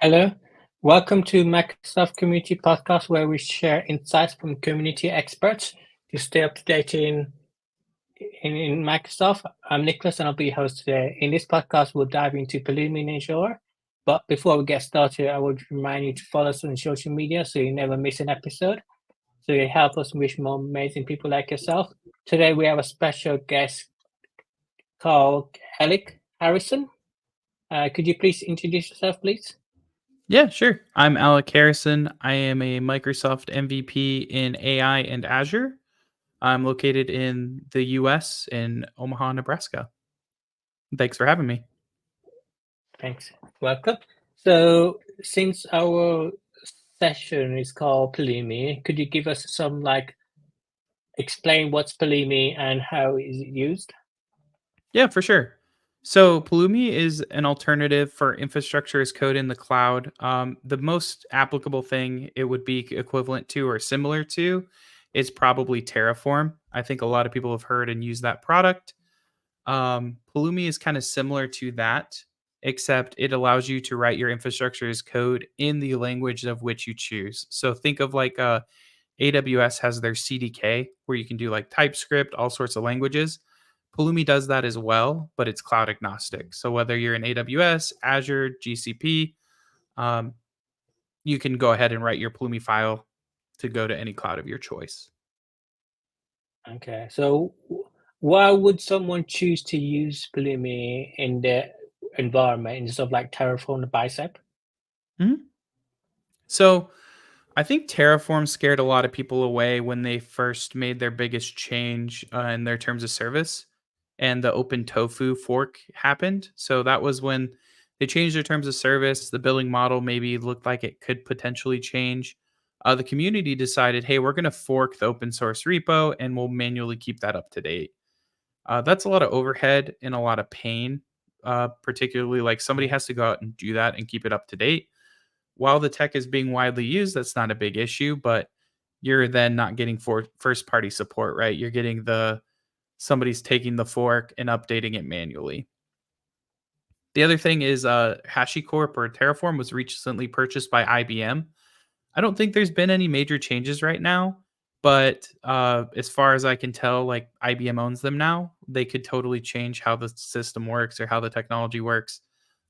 Hello, welcome to Microsoft Community Podcast, where we share insights from community experts to stay up to date in Microsoft. I'm Nicholas, and I'll be your host today. In this podcast, we'll dive into Pulumi and Azure. But before we get started, I would remind you to follow us on social media so you never miss an episode. So you help us reach more amazing people like yourself. Today, we have a special guest called Alec Harrison. Could you please introduce yourself, please? Yeah, sure. I'm Alec Harrison. I am a Microsoft MVP in AI and Azure. I'm located in the US in Omaha, Nebraska. Thanks for having me. Thanks. Welcome. So, since our session is called Pulumi, could you give us some explain what's Pulumi and how is it used? Yeah, for sure. So Pulumi is an alternative for infrastructure as code in the cloud. The most applicable thing it would be equivalent to or similar to is probably Terraform. I think a lot of people have heard and used that product. Pulumi is kind of similar to that, except it allows you to write your infrastructure as code in the language of which you choose. So think of AWS has their CDK where you can do like TypeScript, all sorts of languages. Pulumi does that as well, but it's cloud agnostic. So whether you're in AWS, Azure, GCP, um, you can go ahead and write your Pulumi file to go to any cloud of your choice. Okay. So, why would someone choose to use Pulumi in their environment instead of like Terraform and Bicep? Mhm. So I think Terraform scared a lot of people away when they first made their biggest change in their terms of service and the open tofu fork happened. So that was when they changed their terms of service. The billing model maybe looked like it could potentially change. The community decided, hey, we're going to fork the open source repo and we'll manually keep that up to date. That's a lot of overhead and a lot of pain, particularly like somebody has to go out and do that and keep it up to date. While the tech is being widely used, that's not a big issue, but you're then not getting first party support, right? You're getting somebody's taking the fork and updating it manually. The other thing is HashiCorp or Terraform was recently purchased by IBM. I don't think there's been any major changes right now, but as far as I can tell, like IBM owns them now. They could totally change how the system works or how the technology works.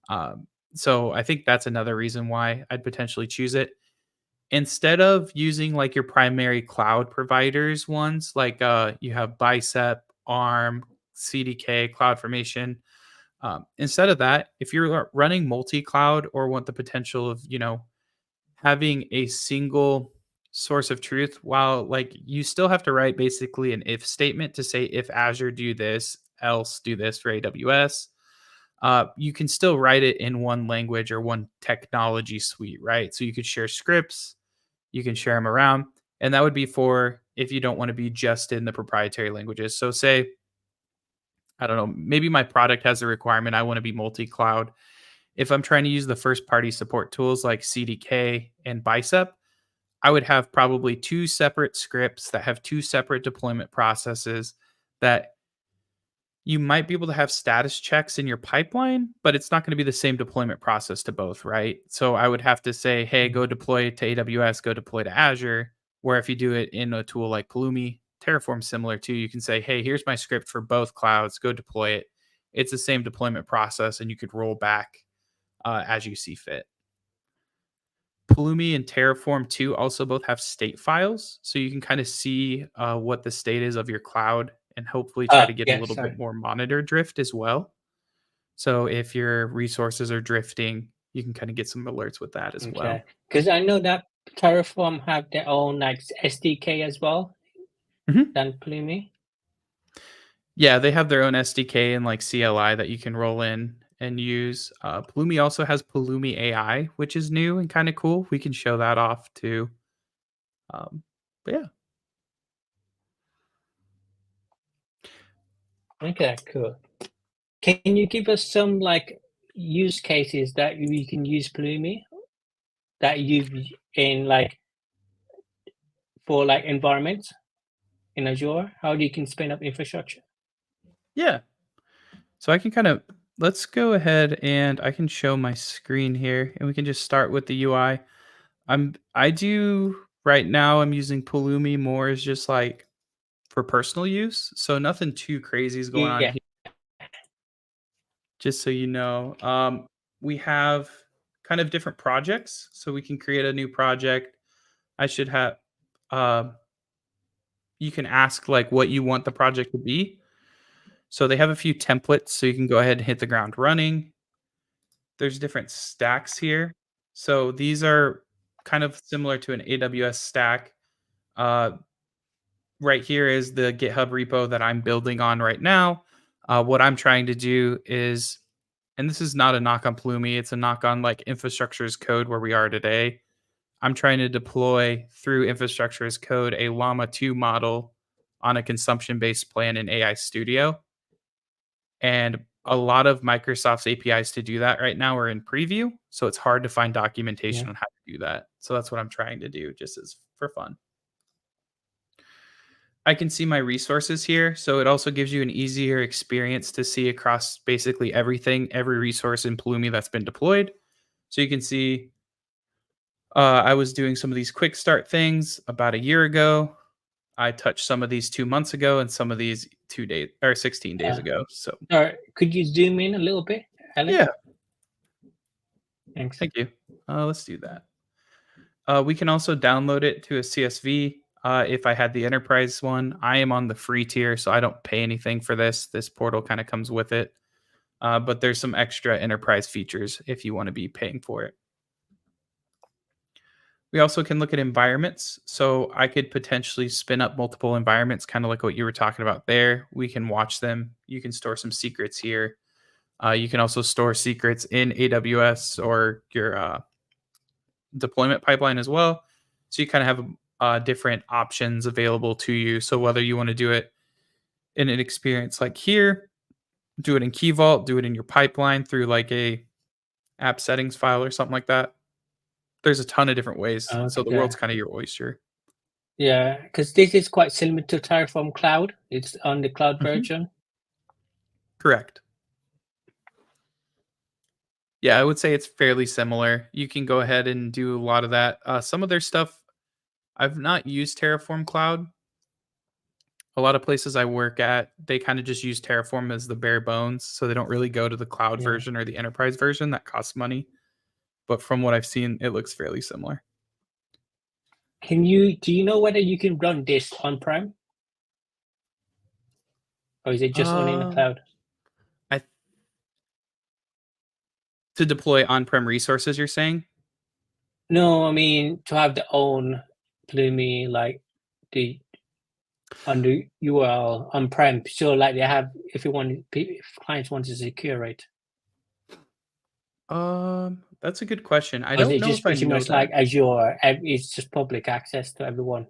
Um, so I think that's another reason why I'd potentially choose it instead of using like your primary cloud providers ones. Like you have Bicep, Arm, CDK, CloudFormation. Instead of that, if you're running multi-cloud or want the potential of having a single source of truth, while like you still have to write basically an if statement to say if Azure do this, else do this for AWS. You can still write it in one language or one technology suite, right? So you could share scripts, you can share them around, and that would be for if you don't want to be just in the proprietary languages. So say, I don't know, maybe my product has a requirement I want to be multi-cloud. If I'm trying to use the first party support tools like CDK and Bicep, I would have probably two separate scripts that have two separate deployment processes that you might be able to have status checks in your pipeline, but it's not going to be the same deployment process to both, right? So I would have to say, hey, go deploy to AWS, go deploy to Azure. Where if you do it in a tool like Pulumi, Terraform similar to, you can say, hey, here's my script for both clouds, go deploy it. It's the same deployment process, and you could roll back as you see fit. Pulumi and Terraform 2 also both have state files, so you can kind of see what the state is of your cloud and hopefully try to get a Yeah, little bit sorry. more monitor drift as well. So if your resources are drifting, you can kind of get some alerts with that as Okay. well. Because I know that Terraform have their own like SDK as well Mhm. than Pulumi. Yeah, they have their own SDK and like CLI that you can roll in and use. Pulumi also has Pulumi AI, which is new and kind of cool. We can show that off too. Um, but yeah. Okay, cool. Can you give us some like use cases that we can use Pulumi that you've in like for like environments in Azure? How do you can spin up infrastructure? Yeah. So I can kind of let's go ahead and I can show my screen here and we can just start with the UI. I do right now I'm using Pulumi more as just like for personal use. So nothing too crazy is going on Yeah. here. Just so you know. We have kind of different projects. So we can create a new project. I should have um you can ask like what you want the project to be. So they have a few templates so you can go ahead and hit the ground running. There's different stacks here. So these are kind of similar to an AWS stack. Uh, right here is the GitHub repo that I'm building on right now. What I'm trying to do is, and this is not a knock on Pulumi, it's a knock on like infrastructure as code where we are today. I'm trying to deploy through infrastructure as code a Llama 2 model on a consumption based plan in AI Studio. And a lot of Microsoft's APIs to do that right now are in preview. So it's hard to find Yeah. documentation on how to do that. So that's what I'm trying to do just as for fun. I can see my resources here. So it also gives you an easier experience to see across basically everything, every resource in Pulumi that's been deployed. So you can see I was doing some of these quick start things about a year ago. I touched some of these 2 months ago and some of these 2 days or 16 days ago. So Or could you zoom in a little bit, Alec? yeah, Thanks. thank you. Let's do that. We can also download it to a CSV. If I had the enterprise one, I am on the free tier, so I don't pay anything for this. This portal kind of comes with it. But there's some extra enterprise features if you want to be paying for it. We also can look at environments. So I could potentially spin up multiple environments, kind of like what you were talking about there. We can watch them. You can store some secrets here. You can also store secrets in AWS or your deployment pipeline as well. So you kind of have different options available to you. So whether you want to do it in an experience like here, do it in Key Vault, do it in your pipeline through like a app settings file or something like that. There's a ton of different ways. So the Okay. world's kind of your oyster. Yeah, because this is quite similar to Terraform Cloud. It's on the cloud Mhm. version. Correct. Yeah, I would say it's fairly similar. You can go ahead and do a lot of that. Some of their stuff, I've not used Terraform Cloud. A lot of places I work at, they kind of just use Terraform as the bare bones. So they don't really go to the cloud Yeah. version or the enterprise version that costs money. But from what I've seen, it looks fairly similar. Do you know whether you can run this on-prem or is it just only in the Um, cloud? I to deploy on-prem resources, you're saying? No, I mean to have the own Pulumi like the on the URL on-prem. So like they have if if clients want to secure it. That's a good question. I Or is don't it know just if I pretty know much that. like Azure? It's just public access to everyone.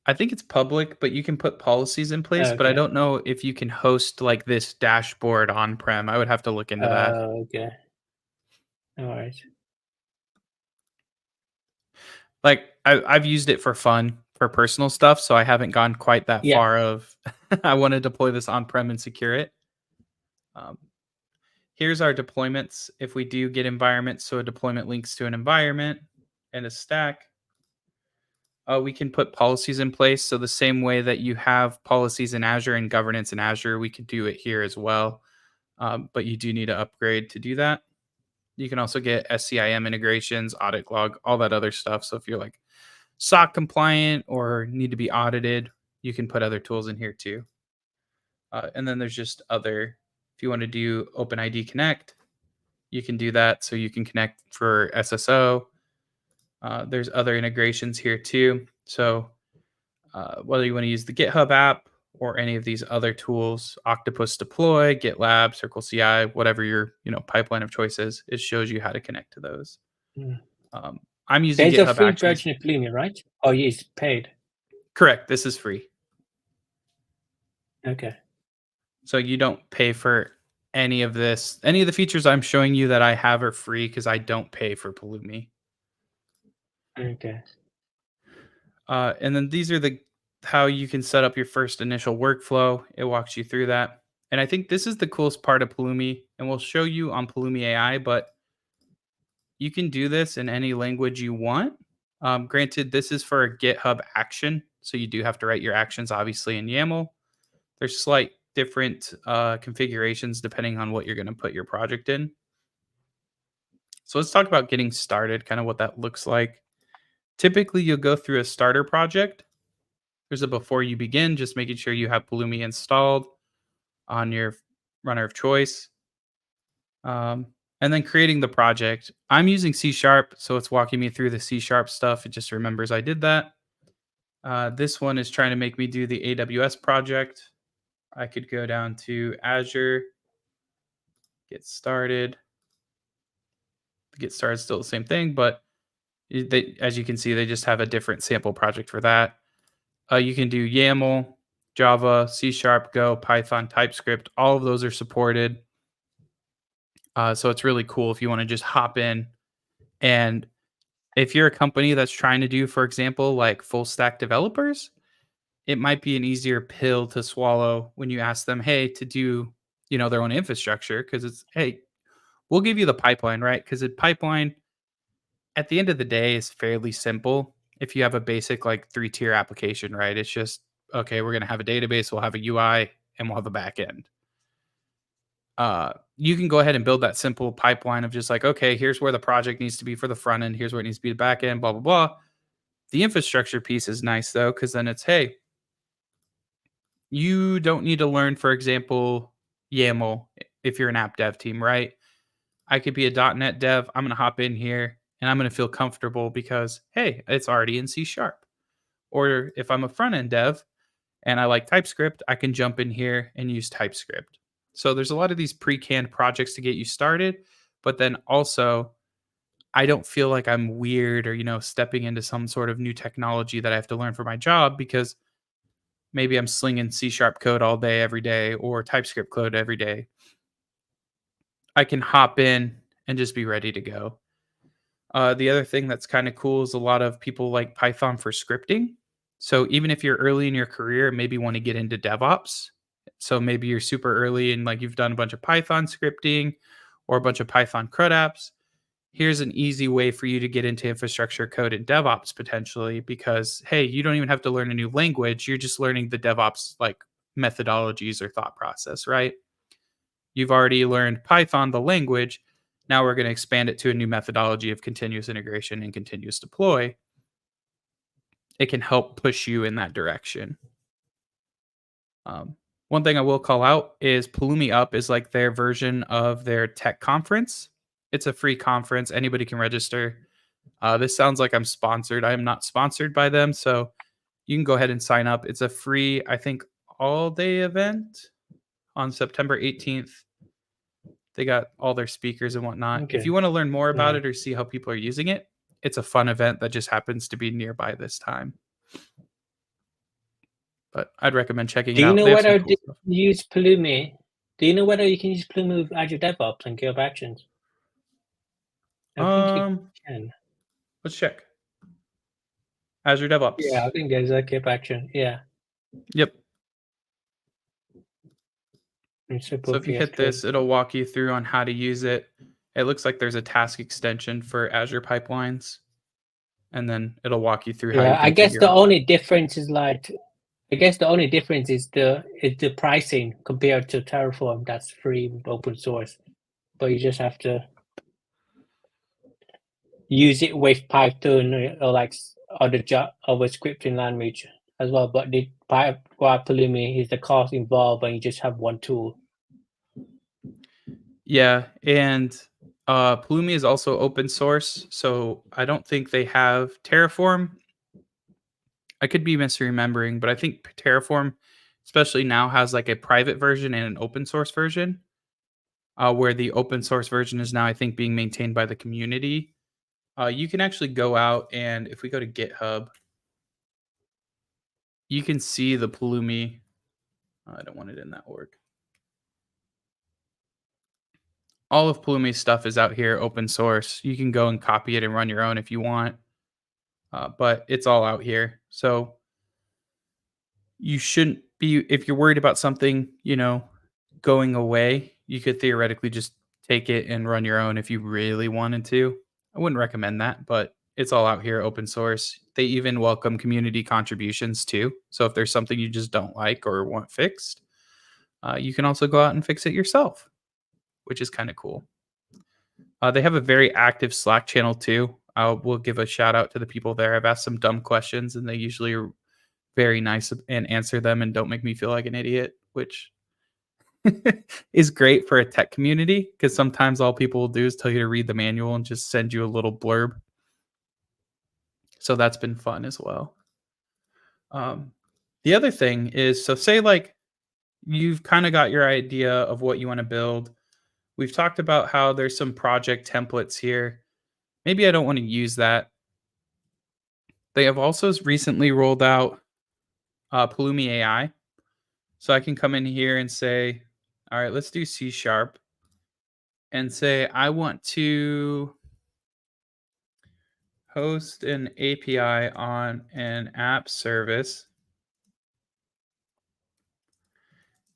I think it's public, but you can put policies in place, but I Okay. don't know if you can host like this dashboard on-prem. I would have to look into that. Okay. All right. Like I've used it for fun, for personal stuff, so I haven't gone quite that Yeah. far of I want to deploy this on-prem and secure it. Um, here's our deployments. If we do get environments, so a deployment links to an environment and a stack. We can put policies in place. So the same way that you have policies in Azure and governance in Azure, we could do it here as well. But you do need to upgrade to do that. You can also get SCIM integrations, audit log, all that other stuff. So if you're like SOC compliant or need to be audited, you can put other tools in here too. And then there's just other, if you want to do OpenID Connect, you can do that. So you can connect for SSO. There's other integrations here too. So whether you want to use the GitHub app or any of these other tools, Octopus Deploy, GitLab, Circle CI, whatever your pipeline of choice is, it shows you how to connect to those. Mm. I'm using There's a GitHub free Actions. version of Pulumi, right? Oh, yeah, it's paid. Correct. This is free. Okay. So you don't pay for any of this. Any of the features I'm showing you that I have are free because I don't pay for Pulumi. Okay. And then these are the how you can set up your first initial workflow. It walks you through that. And I think this is the coolest part of Pulumi, and we'll show you on Pulumi AI, but you can do this in any language you want. Granted, this is for a GitHub action, so you do have to write your actions obviously in YAML. There's slight different configurations depending on what you're going to put your project in. So let's talk about getting started, kind of what that looks like. Typically, you'll go through a starter project. There's a before you begin, just making sure you have Pulumi installed on your runner of choice. And then creating the project. I'm using C#, so it's walking me through the C# stuff. It just remembers I did that. This one is trying to make me do the AWS project. I could go down to Azure, get started. Get started is still the same thing, but they, as you can see, they just have a different sample project for that. You can do YAML, Java, C#, Go, Python, TypeScript. All of those are supported. So it's really cool if you want to just hop in. And if you're a company that's trying to do, for example, like full stack developers, it might be an easier pill to swallow when you ask them, hey, to do, their own infrastructure, because it's, hey, we'll give you the pipeline, right? Because the pipeline at the end of the day is fairly simple. If you have a basic like 3-tier application, right? It's just, okay, we're going to have a database, we'll have a UI, and we'll have a back end. You can go ahead and build that simple pipeline of just like, okay, here's where the project needs to be for the front end, here's where it needs to be the back end, blah, blah, blah. The infrastructure piece is nice though, because then it's, hey, you don't need to learn, for example, YAML if you're an app dev team, right? I could be a .NET dev. I'm going to hop in here and I'm going to feel comfortable because, hey, it's already in C#. Or if I'm a front end dev and I like TypeScript, I can jump in here and use TypeScript. So there's a lot of these pre-canned projects to get you started, but then also I don't feel like I'm weird or, stepping into some sort of new technology that I have to learn for my job because maybe I'm slinging C# code all day, every day, or TypeScript code every day. I can hop in and just be ready to go. The other thing that's kind of cool is a lot of people like Python for scripting. So even if you're early in your career, maybe want to get into DevOps. So maybe you're super early and like you've done a bunch of Python scripting or a bunch of Python CRUD apps. Here's an easy way for you to get into infrastructure code and DevOps potentially because, hey, you don't even have to learn a new language. You're just learning the DevOps like methodologies or thought process, right? You've already learned Python, the language. Now we're going to expand it to a new methodology of continuous integration and continuous deploy. It can help push you in that direction. One thing I will call out is Pulumi Up is like their version of their tech conference. It's a free conference. Anybody can register. This sounds like I'm sponsored. I am not sponsored by them. So you can go ahead and sign up. It's a free, I think, all-day event on September 18th. They got all their speakers and whatnot. Okay. If you want to learn more about it or see how people are using it, it's a fun event that just happens to be nearby this time. But I'd recommend checking it out. Do you know whether you use Pulumi? Do you know whether you can use Pulumi with Azure DevOps and GitHub Actions? I think you can. Let's check. Azure DevOps. Yeah, I think there's a GitHub Action. Yeah. Yep. So if you hit this, it'll walk you through on how to use it. It looks like there's a task extension for Azure pipelines, and then it'll walk you through how you can I guess the only difference is the pricing compared to Terraform. That's free open source, but you just have to use it with Python or like other scripting language as well. But the Pulumi is the cost involved, and you just have one tool. Yeah, and Pulumi is also open source, so I don't think they have Terraform. I could be misremembering, but I think Terraform, especially now, has like a private version and an open source version, where the open source version is now, I think, being maintained by the community. You can actually go out and if we go to GitHub, you can see the Pulumi. I don't want it in that org. All of Pulumi's stuff is out here, open source. You can go and copy it and run your own if you want, but it's all out here. So you shouldn't be, if you're worried about something, going away. You could theoretically just take it and run your own if you really wanted to. I wouldn't recommend that, but it's all out here open source. They even welcome community contributions too. So if there's something you just don't like or want fixed, you can also go out and fix it yourself, which is kind of cool. They have a very active Slack channel too. We'll give a shout out to the people there. I've asked some dumb questions and they usually are very nice and answer them and don't make me feel like an idiot, which is great for a tech community because sometimes all people will do is tell you to read the manual and just send you a little blurb. So that's been fun as well. The other thing is, so say like you've kind of got your idea of what you want to build. We've talked about how there's some project templates here. Maybe I don't want to use that. They have also recently rolled out Pulumi AI. So I can come in here and say, all right, let's do C# and say, I want to host an API on an app service.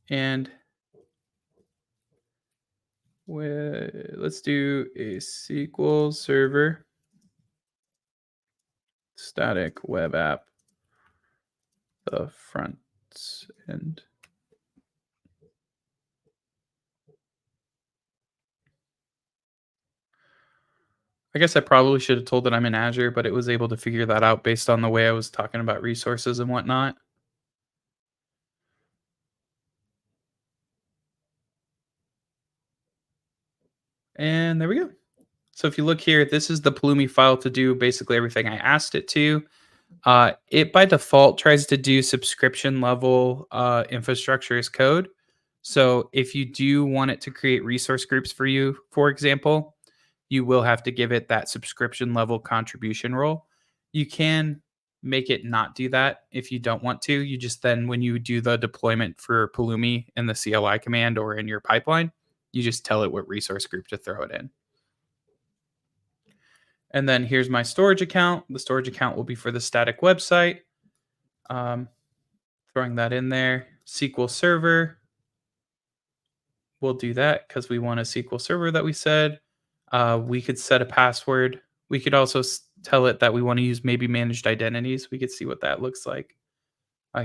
And let's do a SQL Server static web app, the front end. I guess I probably should have told that I'm in Azure, but it was able to figure that out based on the way I was talking about resources and whatnot. And there we go. So if you look here, this is the Pulumi file to do basically everything I asked it to. It by default tries to do subscription level infrastructure as code. So if you do want it to create resource groups for you, for example, you will have to give it that subscription level contribution role. You can make it not do that if you don't want to. You just then, when you do the deployment for Pulumi in the CLI command or in your pipeline, you just tell it what resource group to throw it in. And then here's my storage account. The storage account will be for the static website. Throwing that in there. SQL Server. We'll do that because we want a SQL Server that we said. We could set a password. We could also tell it that we want to use maybe managed identities. We could see what that looks like.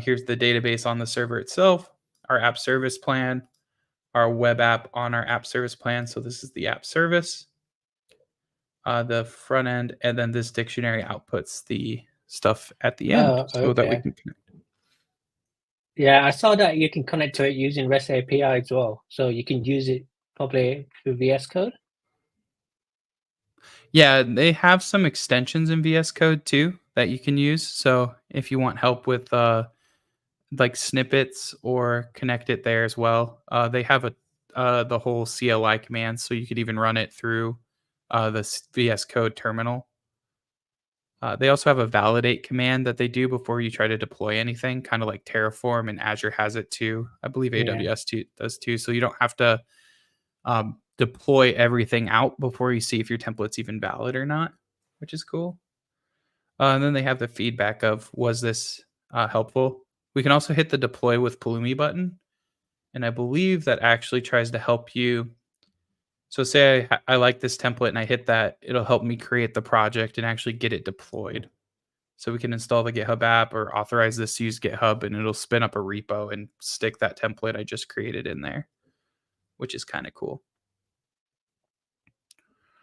Here's the database on the server itself, our app service plan, our web app on our app service plan. So this is the app service. The front end, and then this dictionary outputs the stuff at the end so that we can connect. Yeah, I saw that you can connect to it using REST API as well. So you can use it probably through VS Code. Yeah, they have some extensions in VS Code too that you can use. So if you want help with like snippets or connect it there as well, they have the whole CLI command, so you could even run it through the VS Code terminal. They also have a validate command that they do before you try to deploy anything, kind of like Terraform, and Azure has it too. I believe AWS does too. So you don't have to deploy everything out before you see if your template's even valid or not, which is cool. And then they have the feedback of, was this helpful? We can also hit the deploy with Pulumi button. And I believe that actually tries to help you. So say I like this template and I hit that, it'll help me create the project and actually get it deployed. So we can install the GitHub app or authorize this to use GitHub, and it'll spin up a repo and stick that template I just created in there, which is kind of cool.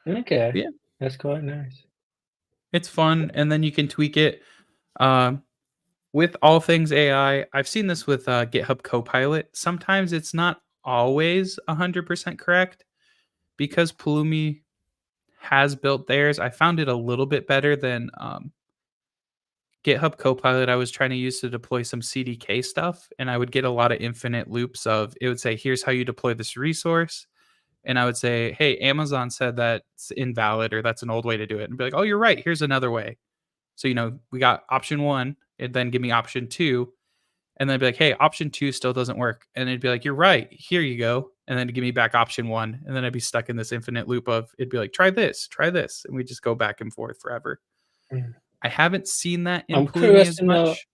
Okay. But yeah, that's quite nice. It's fun, and then you can tweak it. With all things AI, I've seen this with GitHub Copilot. Sometimes it's not always 100% correct because Pulumi has built theirs. I found it a little bit better than GitHub Copilot. I was trying to use to deploy some CDK stuff, and I would get a lot of infinite loops of, it would say, here's how you deploy this resource. And I would say, hey, Amazon said that's invalid, or that's an old way to do it. And be like, oh, you're right. Here's another way. So, we got option 1, and then give me option 2. And then be like, hey, option 2 still doesn't work. And it'd be like, you're right. Here you go. And then give me back option 1. And then I'd be stuck in this infinite loop of, it'd be like, try this. And we just go back and forth forever. I haven't seen that in Pulumi as much.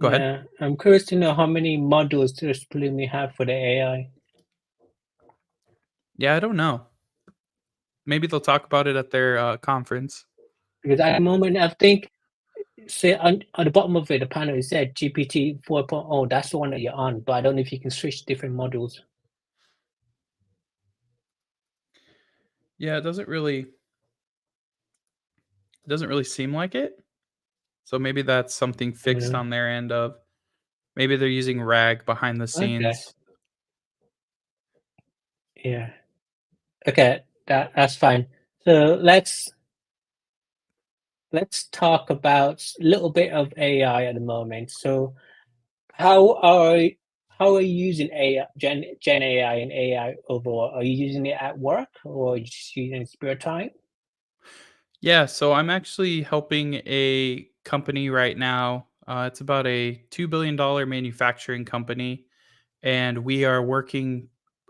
Go ahead. Yeah, I'm curious to know how many modules does Pulumi have for the AI? Yeah, I don't know. Maybe they'll talk about it at their conference. Because at the moment, I think, say on the bottom of it, the panel, it said GPT 4.0. That's the one that you're on, but I don't know if you can switch different modules. Yeah, it doesn't really seem like it. So maybe that's something fixed Yeah. on their end of maybe they're using RAG behind the Okay. scenes. Yeah. Okay. That's fine. So let's talk about a little bit of AI at the moment. So how are how are you using AI, Gen AI and AI overall? Are you using it at work or just using it in spare time? Yeah, so I'm actually helping a company right now. It's about a $2 billion manufacturing company, and we are working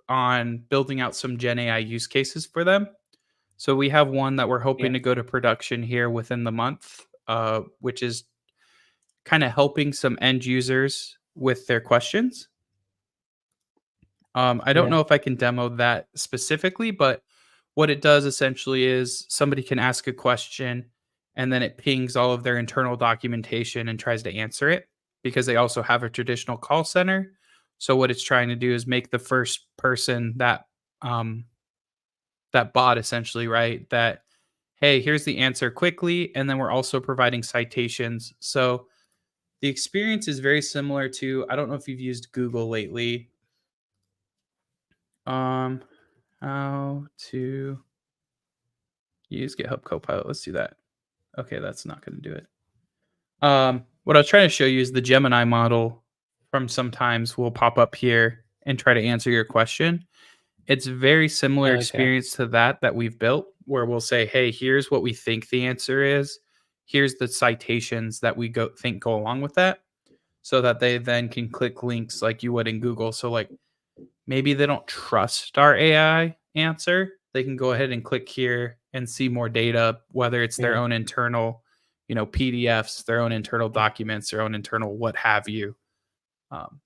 on building out some Gen AI use cases for them. So we have one that we're hoping Yeah. to go to production here within the month, which is kind of helping some end users with their questions. I don't Yeah. know if I can demo that specifically, but what it does essentially is somebody can ask a question and then it pings all of their internal documentation and tries to answer it because they also have a traditional call center. So what it's trying to do is make the first person um, that bot essentially, right? That hey, here's the answer quickly, and then we're also providing citations. So the experience is very similar to I don't know if you've used Google lately. Um, how to use GitHub Copilot. Let's do that. Okay, that's not going to do it. What I was trying to show you is the Gemini model from sometimes will pop up here and try to answer your question. It's very similar Okay. experience to that we've built where we'll say, "Hey, here's what we think the answer is. Here's the citations that we think go along with that." So that they then can click links like you would in Google. So like maybe they don't trust our AI answer, they can go ahead and click here and see more data, whether it's their Yeah. own internal, PDFs, their own internal documents, their own internal what have you. Um,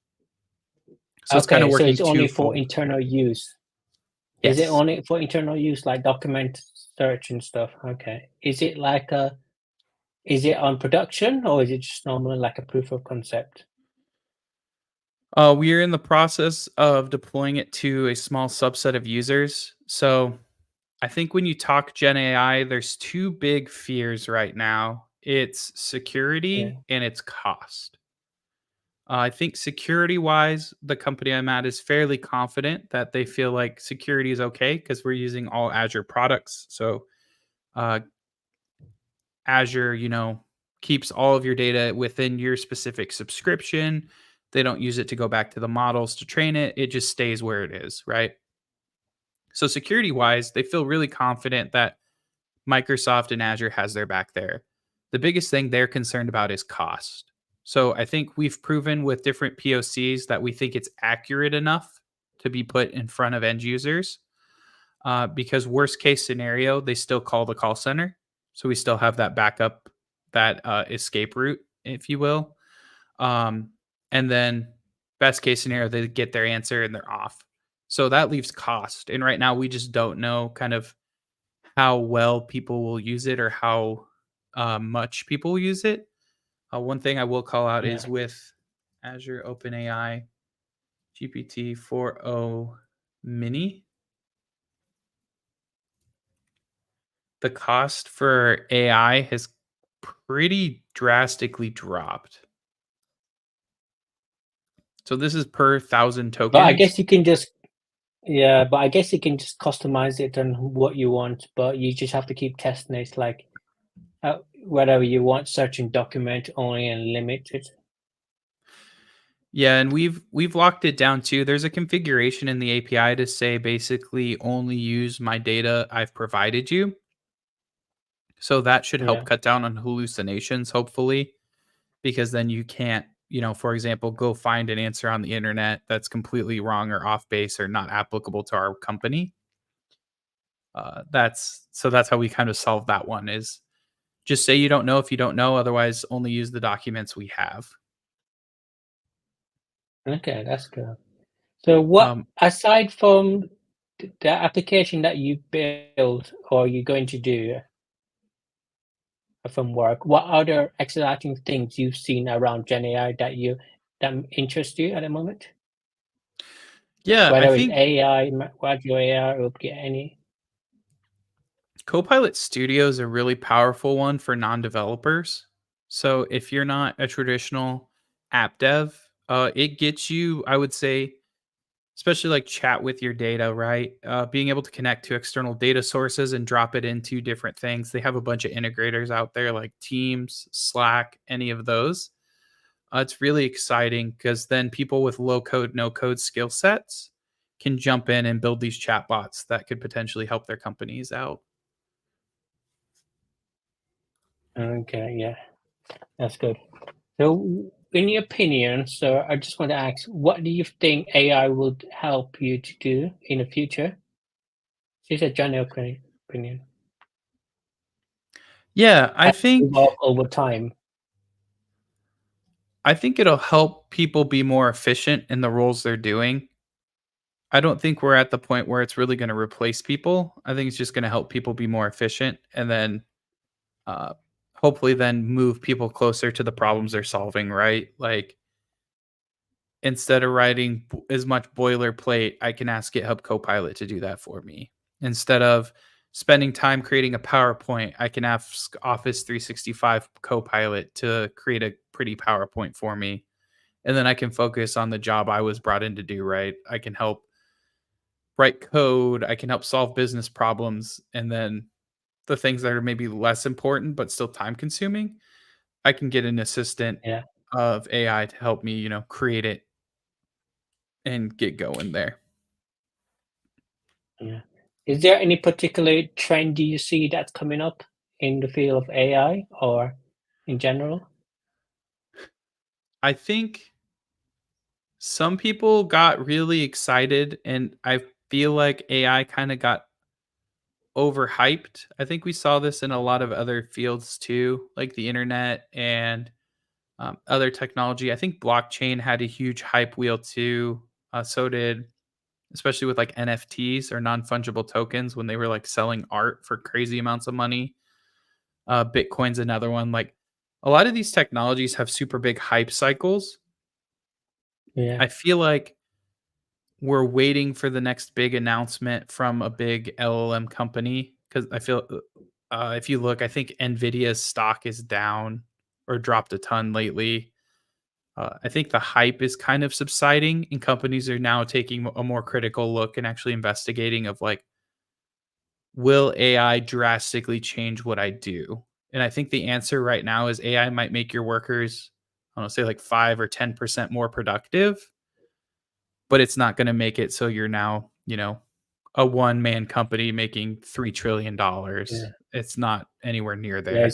so it's kind of Okay. So working it's only for twofold. internal use. Is it Yes. only for internal use, like document search and stuff? Okay. Is it on production or is it just normally like a proof of concept? We are in the process of deploying it to a small subset of users. So I think when you talk Gen AI, there's two big fears right now. It's Yeah. security and it's cost. I think security wise, the company I'm at is fairly confident that they feel like security is okay because we're using all Azure products. So uh, Azure, keeps all of your data within your specific subscription. They don't use it to go back to the models to train it. It just stays where it is, right? So security wise, they feel really confident that Microsoft and Azure has their back there. The biggest thing they're concerned about is cost. So I think we've proven with different POCs that we think it's accurate enough to be put in front of end users. Because worst case scenario, they still call the call center, so we still have that backup, that escape route, if you will. Um, and then best case scenario, they get their answer and they're off. So that leaves cost. And right now, we just don't know kind of how well people will use it or how much people will use it. One thing I will call out Yeah. is with Azure OpenAI GPT 4.0 Mini, the cost for AI has pretty drastically dropped. So this is per thousand But I tokens. guess you can just Yeah, but I guess you can just customize it and what you want, but you just have to keep testing it, like whatever you want, searching document only and limit it. Yeah, and we've locked it down too. There's a configuration in the API to say basically only use my data I've provided you. So that should help Yeah, cut down on hallucinations, hopefully, because then you can't, for example, go find an answer on the internet that's completely wrong or off base or not applicable to our company. That's how we kind of solve that one is just say you don't know if you don't know, otherwise only use the documents we have. Okay, that's good. So what, Um, aside from the application that you build or you're going to do from work, what other exciting things you've seen around Gen AI that interest you at the moment? yeah, I Whether it's think AI, Azure AI, or any. Copilot Studio is a really powerful one for non-developers. So if you're not a traditional app dev, it gets you, I would say, especially like chat with your data, right? Being able to connect to external data sources and drop it into different things. They have a bunch of integrators out there like Teams, Slack, any of those. It's really exciting because then people with low code, no code skill sets can jump in and build these chatbots that could potentially help their companies out. Okay, yeah, that's good. So, in your opinion, so I just want to ask, what do you think AI would help you to do in the future? Just a general opinion. Yeah, Has it evolved over time? I think it'll help people be more efficient in the roles they're doing. I don't think we're at the point where it's really going to replace people. I think it's just going to help people be more efficient and then uh, hopefully then move people closer to the problems they're solving, right? Like instead of writing as much boilerplate, I can ask GitHub Copilot to do that for me. Instead of spending time creating a PowerPoint, I can ask Office 365 Copilot to create a pretty PowerPoint for me. And then I can focus on the job I was brought in to do, right? I can help write code, I can help solve business problems, and then the things that are maybe less important but still time consuming, I can get an assistant Yeah, of AI to help me, create it and get going there. yeah. Is there any particular trend do you see that's coming up in the field of AI or in general? I think some people got really excited and I feel like AI kind of got overhyped. I think we saw this in a lot of other fields too, like the internet and other technology. I think blockchain had a huge hype wheel too. So did, especially with like NFTs or non fungible tokens when they were like selling art for crazy amounts of money. Bitcoin's another one. Like a lot of these technologies have super big hype cycles. Yeah, I feel like we're waiting for the next big announcement from a big LLM company because I feel if you look, I think Nvidia's stock is down or dropped a ton lately. I think the hype is kind of subsiding, and companies are now taking a more critical look and actually investigating of like, will AI drastically change what I do? And I think the answer right now is AI might make your workers, I don't know, say like 5 or 10% more productive, but it's not going to make it so you're now, a one man company making $3 trillion. yeah, It's not anywhere near yeah. there.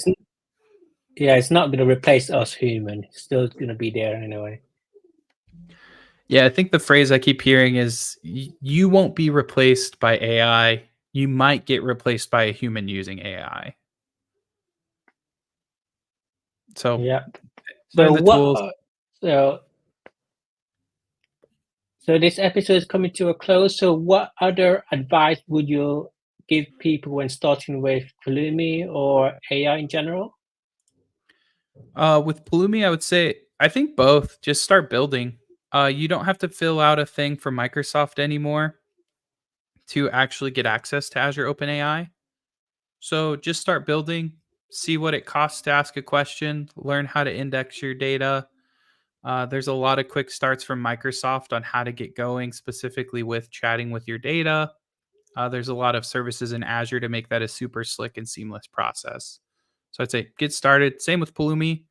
It's not going to replace us human. It's still going to be there anyway. Yeah, I think the phrase I keep hearing is you won't be replaced by AI. You might get replaced by a human using AI. So Yeah. learn So the tools. so so this episode is coming to a close. So what other advice would you give people when starting with Pulumi or AI in general? With Pulumi, I would say I think both. Just start building. You don't have to fill out a thing for Microsoft anymore to actually get access to Azure OpenAI. So just start building, see what it costs to ask a question, learn how to index your data. There's a lot of quick starts from Microsoft on how to get going, specifically with chatting with your data. There's a lot of services in Azure to make that a super slick and seamless process. So I'd say get started. Same with Pulumi.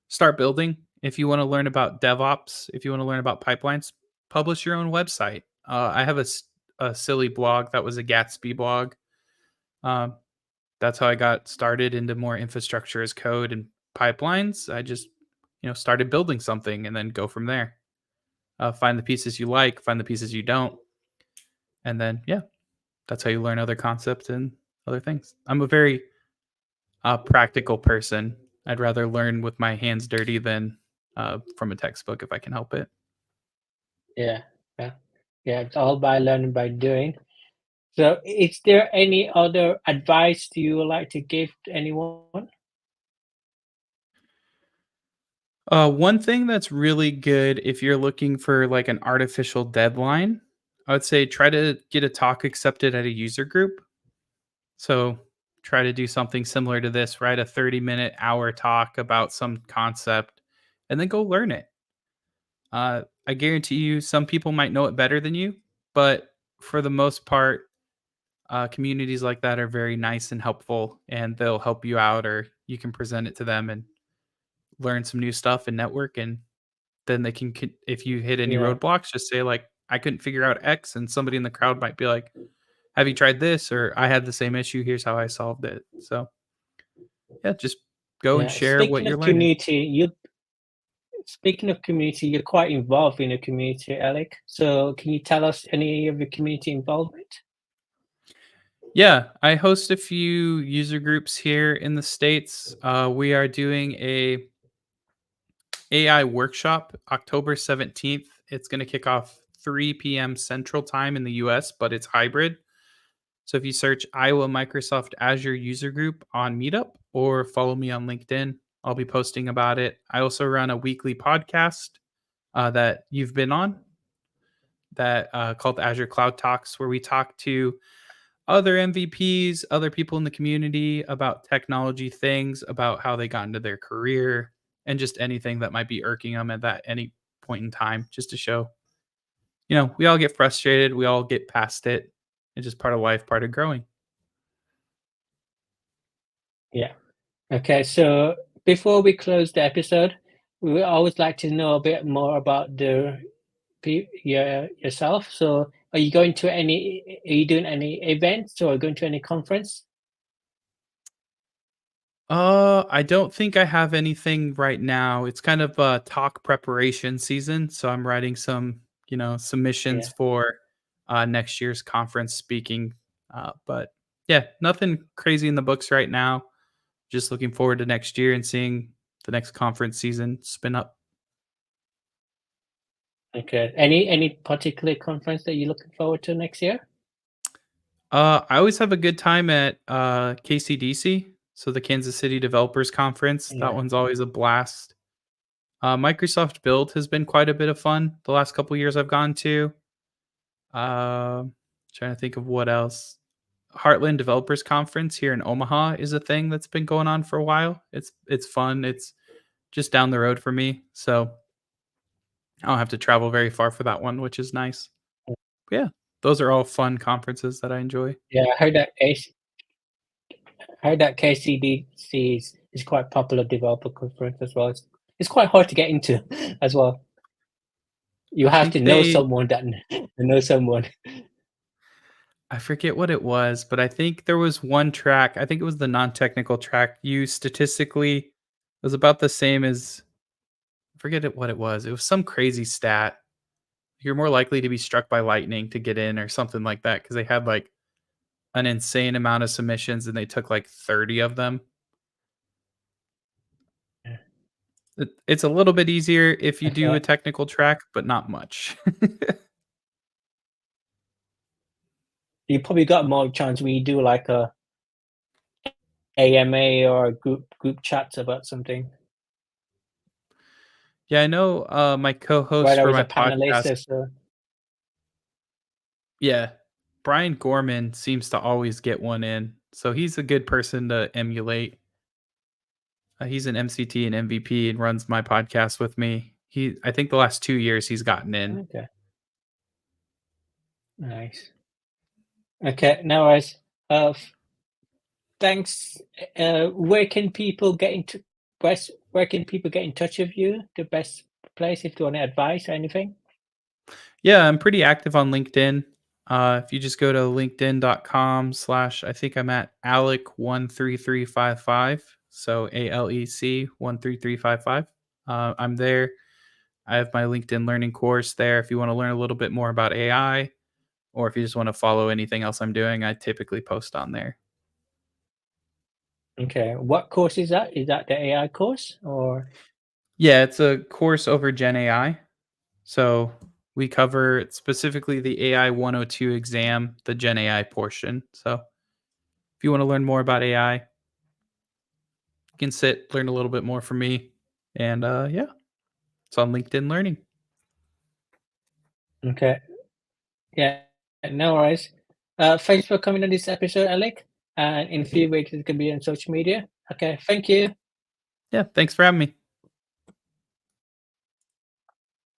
Start building. If you want to learn about DevOps, if you want to learn about pipelines, publish your own website. I have a silly blog that was a Gatsby blog. Um, that's how I got started into more infrastructure as code and pipelines. I just, started building something and then go from there. Find the pieces you like, find the pieces you don't, and then yeah, that's how you learn other concepts and other things. I'm a very practical person. I'd rather learn with my hands dirty than from a textbook if I can help it. Yeah, yeah, yeah. It's all by learning by doing. So, is there any other advice you would like to give to anyone? One thing that's really good if you're looking for like an artificial deadline, I would say try to get a talk accepted at a user group. So try to do something similar to this, write a 30-minute hour talk about some concept and then go learn it. I guarantee you some people might know it better than you, but for the most part, communities like that are very nice and helpful and they'll help you out or you can present it to them and learn some new stuff and network and then they can if you hit any Yeah, roadblocks, just say like, "I couldn't figure out X," and somebody in the crowd might be like, "Have you tried this?" or "I had the same issue. Here's how I solved it." So yeah, just go and yeah. share what you're learning. Speaking of community, you're quite involved in the community, Alec. So, can you tell us any of your community involvement? Yeah, I host a few user groups here in the states. We are doing a AI workshop October 17th. It's going to kick off 3 p.m. Central Time in the US, but it's hybrid. So if you search Iowa Microsoft Azure user group on Meetup or follow me on LinkedIn, I'll be posting about it. I also run a weekly podcast that you've been on that called Azure Cloud Talks, where we talk to other MVPs, other people in the community about technology things, about how they got into their career, and just anything that might be irking them at that any point in time, just to show, we all get frustrated, we all get past it. It's just part of life, part of growing. Yeah. Okay, so before we close the episode, we would always like to know a bit more about yourself. So, are you doing any events or going to any conference? I don't think I have anything right now. It's kind of talk preparation season, so I'm writing some, submissions Yeah. for next year's conference speaking. But yeah, nothing crazy in the books right now. Just looking forward to next year and seeing the next conference season spin up. Okay. Any particular conference that you're looking forward to next year? I always have a good time at KCDC, so the Kansas City Developers Conference. That Yeah. one's always a blast. Microsoft Build has been quite a bit of fun the last couple years I've gone to. Um, Trying to think of what else. Heartland Developers Conference here in Omaha is a thing that's been going on for a while. It's fun. It's just down the road for me, so I don't have to travel very far for that one, which is nice. But yeah, those are all fun conferences that I enjoy. Yeah, I heard that KCDC is quite popular developer conference as well. It's quite hard to get into as well. You I have to think know they someone that knows someone. I forget what it was, but I think there was one track, I think it was the non-technical track, you statistically it was about the same as I forget what it was. It was some crazy stat. You're more likely to be struck by lightning to get in or something like that because they had like an insane amount of submissions and they took like 30 of them. It's a little bit easier if you do a Okay. technical track, but not much. You probably got more chance when you do like a AMA or a group chats about something, Yeah, I know my where co-host there for is my a panelist podcast. or so. Yeah, Brian Gorman seems to always get one in, so he's a good person to emulate. He's an MCT and MVP and runs my podcast with me. I think the last 2 years he's gotten in. Okay, nice. Okay, no worries. Thanks. Where can people get into where can people get in touch with you? The best place if you want advice or anything? Yeah, I'm pretty active on LinkedIn. If you just go to linkedin.com/ I think I'm at Alec13355. So ALEC 13355. I'm there. I have my LinkedIn learning course there. If you want to learn a little bit more about AI, or if you just want to follow anything else I'm doing, I typically post on there. Okay. What course is that? Is that the AI course or Yeah, it's a course over Gen AI. So We cover specifically the AI 102 exam, the Gen AI portion. So if you want to learn more about AI, you can learn a little bit more from me. And yeah, it's on LinkedIn Learning. Okay. Yeah, no worries. Thanks for coming on this episode, Alec. And in a few weeks, it can be on social media. Okay, thank you. Yeah, thanks for having me.